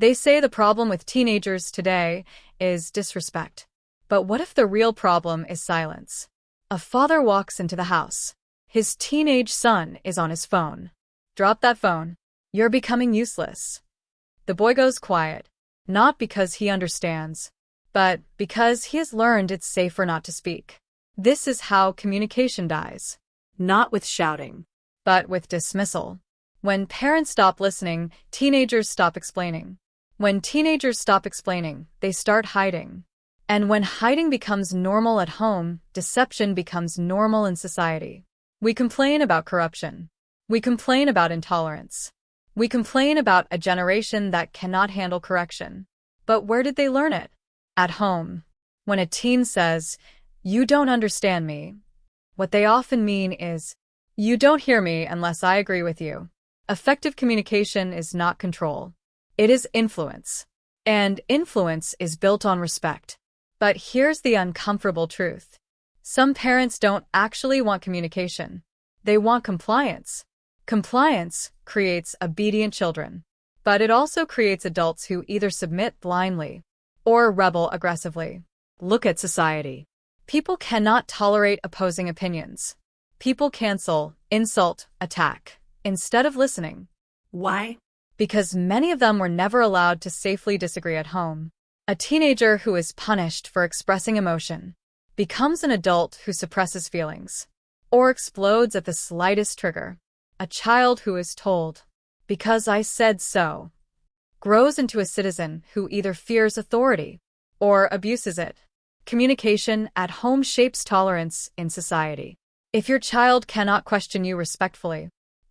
They say the problem with teenagers today is disrespect. But what if the real problem is silence? A father walks into the house. His teenage son is on his phone. Drop that phone. You're becoming useless. The boy goes quiet, not because he understands, but because he has learned it's safer not to speak. This is how communication dies. Not with shouting, but with dismissal. When parents stop listening, teenagers stop explaining. When teenagers stop explaining, they start hiding. And when hiding becomes normal at home, deception becomes normal in society. We complain about corruption. We complain about intolerance. We complain about a generation that cannot handle correction. But where did they learn it? At home. When a teen says, "You don't understand me," what they often mean is, "You don't hear me unless I agree with you." Effective communication is not control. It is influence. And influence is built on respect. But here's the uncomfortable truth. Some parents don't actually want communication. They want compliance. Compliance creates obedient children. But it also creates adults who either submit blindly or rebel aggressively. Look at society. People cannot tolerate opposing opinions. People cancel, insult, attack, instead of listening. Why? Because many of them were never allowed to safely disagree at home. A teenager who is punished for expressing emotion becomes an adult who suppresses feelings or explodes at the slightest trigger. A child who is told, "Because I said so," grows into a citizen who either fears authority or abuses it. Communication at home shapes tolerance in society. If your child cannot question you respectfully,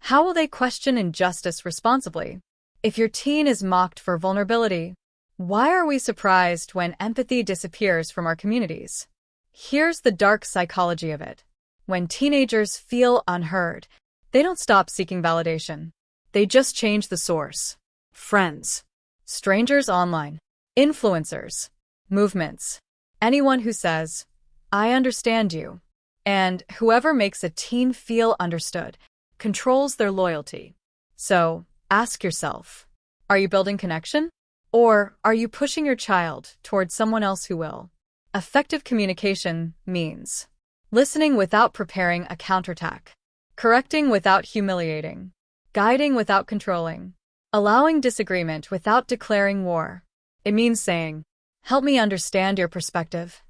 how will they question injustice responsibly? If your teen is mocked for vulnerability, why are we surprised when empathy disappears from our communities? Here's the dark psychology of it. When teenagers feel unheard, they don't stop seeking validation. They just change the source. Friends, strangers online, influencers, movements, anyone who says, "I understand you," and whoever makes a teen feel understood controls their loyalty. So, ask yourself, are you building connection? Or are you pushing your child towards someone else who will? Effective communication means listening without preparing a counterattack, correcting without humiliating, guiding without controlling, allowing disagreement without declaring war. It means saying, "Help me understand your perspective,"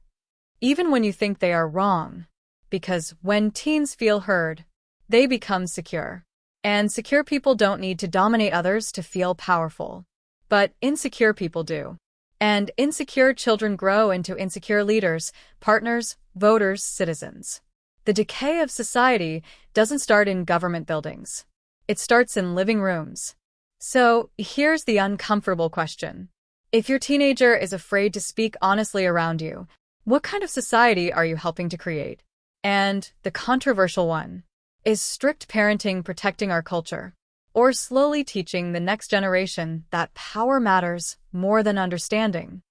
even when you think they are wrong. Because when teens feel heard, they become secure. And secure people don't need to dominate others to feel powerful. But insecure people do. And insecure children grow into insecure leaders, partners, voters, citizens. The decay of society doesn't start in government buildings. It starts in living rooms. So, here's the uncomfortable question. If your teenager is afraid to speak honestly around you, what kind of society are you helping to create? And the controversial one, is strict parenting protecting our culture? Or slowly teaching the next generation that power matters more than understanding?